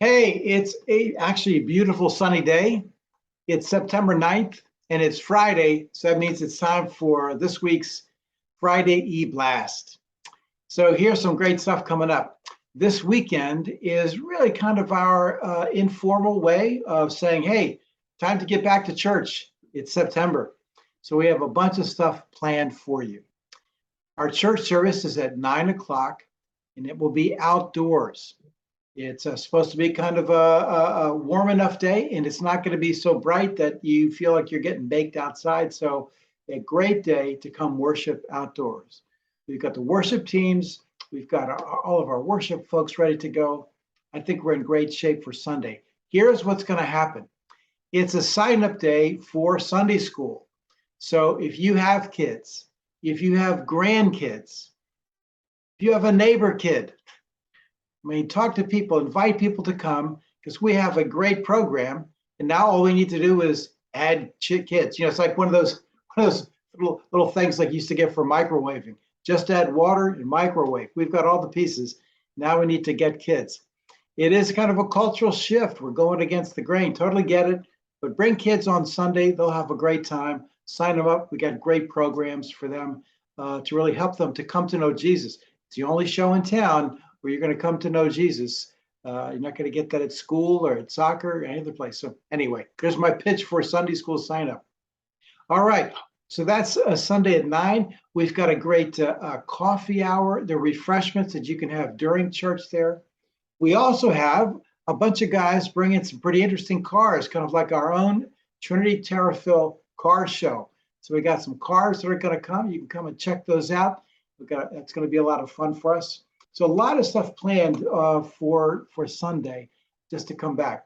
Hey, actually a beautiful sunny day. It's September 9th and it's Friday. So that means it's time for this week's Friday eBlast. So here's some great stuff coming up. This weekend is really kind of our informal way of saying, hey, time to get back to church. It's September. So we have a bunch of stuff planned for you. Our church service is at 9 o'clock and it will be outdoors. It's supposed to be kind of a warm enough day, and it's not going to be so bright that you feel like you're getting baked outside. So, a great day to come worship outdoors. We've got the worship teams, we've got all of our worship folks ready to go. I think we're in great shape for Sunday. Here's what's going to happen it's a sign up day for Sunday school. So, if you have kids, if you have grandkids, if you have a neighbor kid, I mean, talk to people, invite people to come because we have a great program. And now all we need to do is add kids. It's like one of those little things like you used to get for microwaving. Just add water and microwave. We've got all the pieces. Now we need to get kids. It is kind of a cultural shift. We're going against the grain. Totally get it. But bring kids on Sunday. They'll have a great time. Sign them up. We got great programs for them to really help them to come to know Jesus. It's the only show in town where you're going to come to know Jesus. You're not going to get that at school or at soccer or any other place. So anyway, there's my pitch for Sunday school sign up. All right. So that's Sunday at 9. We've got a great coffee hour, the refreshments that you can have during church there. We also have a bunch of guys bringing some pretty interesting cars, kind of like our own Trinity Terrafil car show. So we got some cars that are going to come. You can come and check those out. That's going to be a lot of fun for us. So a lot of stuff planned for Sunday just to come back.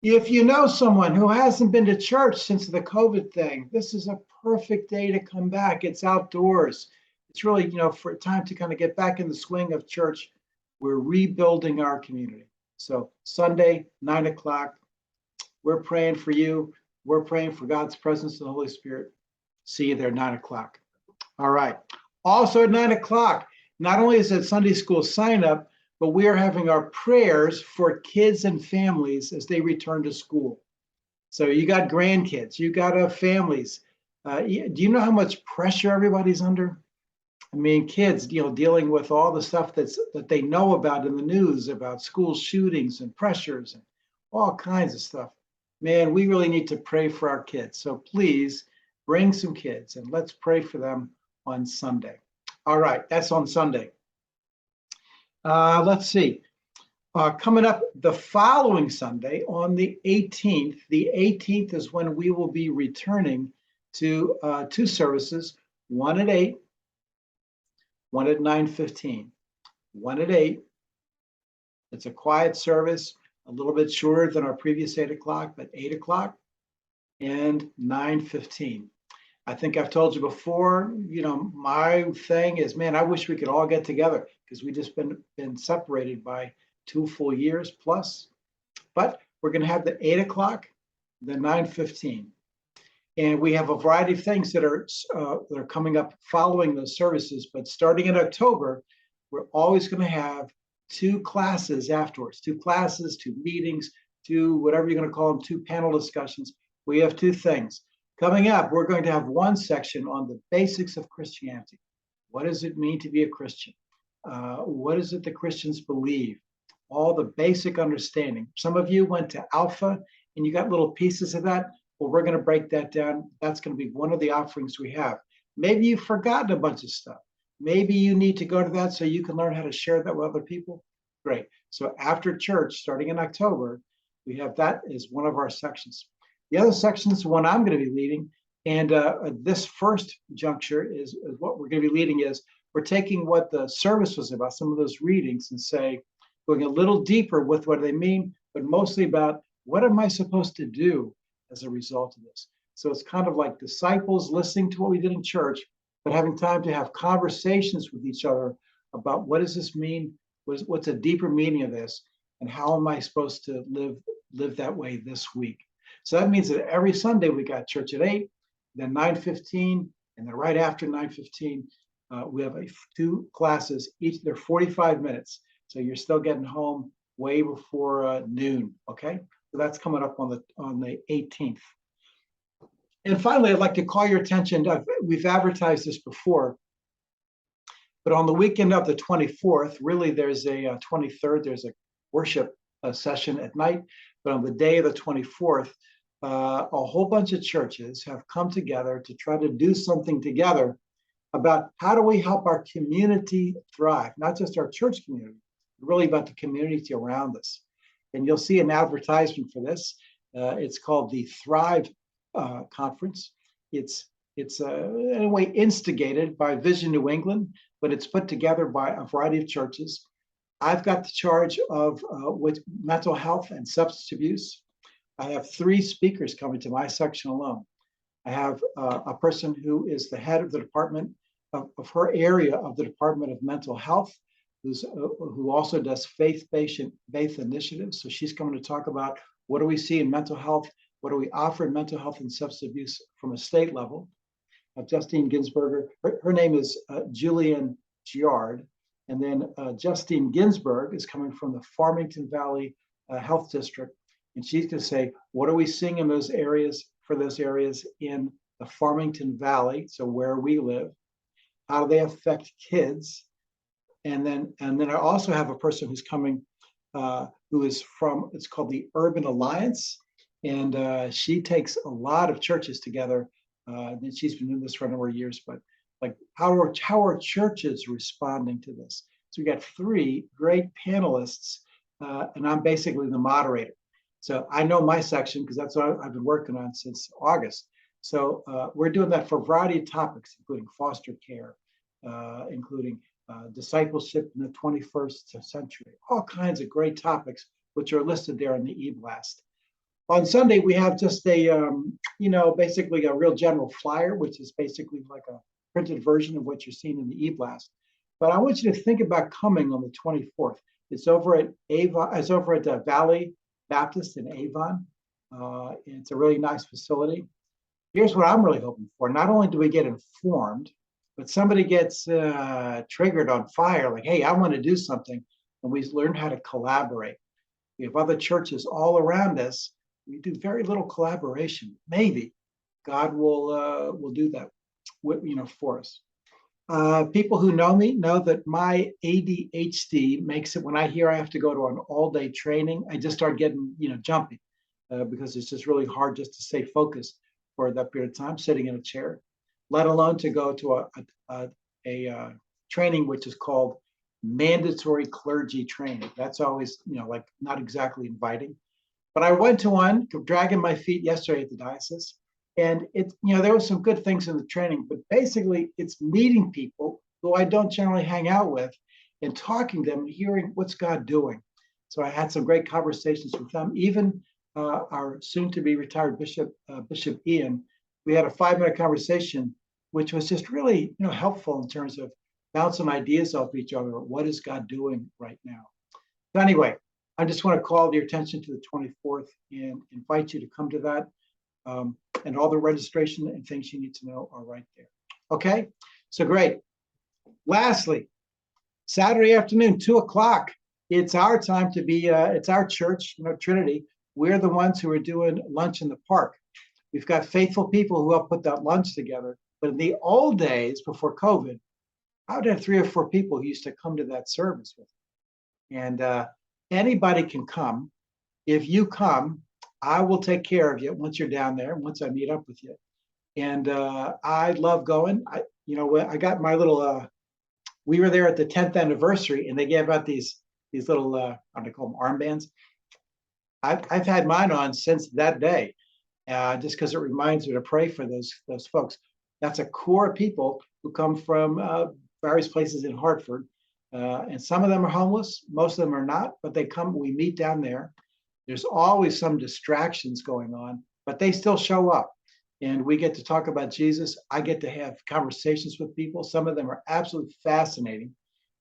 If you know someone who hasn't been to church since the COVID thing, this is a perfect day to come back. It's outdoors. It's really, for a time to kind of get back in the swing of church. We're rebuilding our community. So Sunday, 9 o'clock, we're praying for you. We're praying for God's presence and the Holy Spirit. See you there, 9 o'clock. All right. Also at 9 o'clock, not only is it Sunday school sign up, but we are having our prayers for kids and families as they return to school. So you got grandkids, you got families. Do you know how much pressure everybody's under? I mean, kids, dealing with all the stuff that they know about in the news about school shootings and pressures and all kinds of stuff. Man, we really need to pray for our kids. So please bring some kids and let's pray for them on Sunday. All right, that's on Sunday. Let's see. Coming up the following Sunday on the 18th. The 18th is when we will be returning to 2 services, one at 8, one at 9:15. One at 8. It's a quiet service, a little bit shorter than our previous 8 o'clock, but 8 o'clock and 9:15. I think I've told you before, my thing is, man, I wish we could all get together because we just been separated by 2 full years plus. But we're going to have the 8 o'clock, the 9:15. And we have a variety of things that are coming up following those services. But starting in October, we're always going to have 2 classes afterwards, 2 classes, 2 meetings, 2, whatever you're going to call them, 2 panel discussions. We have 2 things. Coming up, we're going to have one section on the basics of Christianity. What does it mean to be a Christian? What is it that Christians believe? All the basic understanding. Some of you went to Alpha and you got little pieces of that. Well, we're going to break that down. That's going to be one of the offerings we have. Maybe you've forgotten a bunch of stuff. Maybe you need to go to that so you can learn how to share that with other people. Great. So after church, starting in October, we have that as one of our sections. The other section is the one I'm going to be leading. And this first juncture is what we're going to be leading is we're taking what the service was about, some of those readings, and going a little deeper with what they mean, but mostly about what am I supposed to do as a result of this. So it's kind of like disciples listening to what we did in church, but having time to have conversations with each other about what does this mean? What's a deeper meaning of this? And how am I supposed to live that way this week? So that means that every Sunday we got church at 8, then 9:15, and then right after 9:15, we have 2 classes. Each they're 45 minutes, so you're still getting home way before noon. Okay, so that's coming up on the 18th. And finally, I'd like to call your attention. We've advertised this before, but on the weekend of the 24th, really there's a 23rd, there's a worship session at night. But on the day of the 24th, a whole bunch of churches have come together to try to do something together about how do we help our community thrive, not just our church community, but really about the community around us. And you'll see an advertisement for this. It's called the Thrive Conference. It's in a way instigated by Vision New England, but it's put together by a variety of churches. I've got the charge of with mental health and substance abuse. I have 3 speakers coming to my section alone. I have a person who is the head of the department of her area of the Department of Mental Health, who also does faith-based initiatives. So she's coming to talk about what do we see in mental health, what do we offer in mental health and substance abuse from a state level. Justine Ginsberger, her name is Julian Giard, and then Justine Ginsberg is coming from the Farmington Valley Health District, and she's going to say, what are we seeing in those areas, for those areas in the Farmington Valley, so where we live, how do they affect kids? And then I also have a person who's coming who is from, it's called the Urban Alliance, and she takes a lot of churches together. And she's been doing this for a number of years, but like how are churches responding to this? So we got 3 great panelists, and I'm basically the moderator. So I know my section because that's what I've been working on since August. So we're doing that for a variety of topics, including foster care, including discipleship in the 21st century, all kinds of great topics, which are listed there in the eBlast. On Sunday, we have just a, basically a real general flyer, which is basically like a printed version of what you're seeing in the eBlast. But I want you to think about coming on the 24th. It's over at Avon. It's over at Valley Baptist in Avon. It's a really nice facility. Here's what I'm really hoping for. Not only do we get informed, but somebody gets triggered on fire, like, hey, I want to do something, and we learn how to collaborate. We have other churches all around us. We do very little collaboration. Maybe God will do that, for us. People who know me know that my ADHD makes it, when I hear I have to go to an all-day training, I just start getting, jumpy because it's just really hard just to stay focused for that period of time, sitting in a chair, let alone to go to a training which is called mandatory clergy training. That's always, like not exactly inviting. But I went to one, dragging my feet yesterday at the diocese, and there were some good things in the training, but basically it's meeting people who I don't generally hang out with and talking to them and hearing what's God doing. So I had some great conversations with them. Even our soon-to-be retired Bishop Ian, we had a 5-minute conversation, which was just really helpful in terms of bouncing ideas off each other. What is God doing right now? So anyway, I just want to call your attention to the 24th and invite you to come to that. And all the registration and things you need to know are right there. Okay, so great. Lastly, Saturday afternoon, 2:00. It's our time to be, it's our church, Trinity. We're the ones who are doing lunch in the park. We've got faithful people who help put that lunch together. But in the old days, before COVID, I would have 3 or 4 people who used to come to that service with me. And anybody can come. If you come, I will take care of you once you're down there, once I meet up with you. And I love going. I got my little, we were there at the 10th anniversary, and they gave out these little, how do they call them, armbands. I've had mine on since that day, just because it reminds me to pray for those folks. That's a core of people who come from various places in Hartford. And some of them are homeless, most of them are not, but they come, we meet down there. There's always some distractions going on, but they still show up. And we get to talk about Jesus. I get to have conversations with people. Some of them are absolutely fascinating.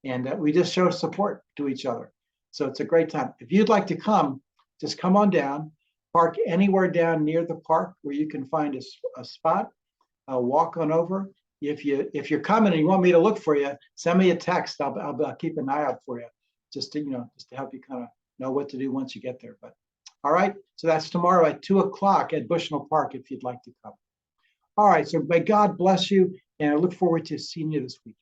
And we just show support to each other. So it's a great time. If you'd like to come, just come on down, park anywhere down near the park where you can find a spot, walk on over. If you're coming and you want me to look for you, send me a text. I'll keep an eye out for you, just to help you kind of know what to do once you get there. But all right, so that's tomorrow at 2 o'clock at Bushnell Park if you'd like to come. All right, so may God bless you, and I look forward to seeing you this week.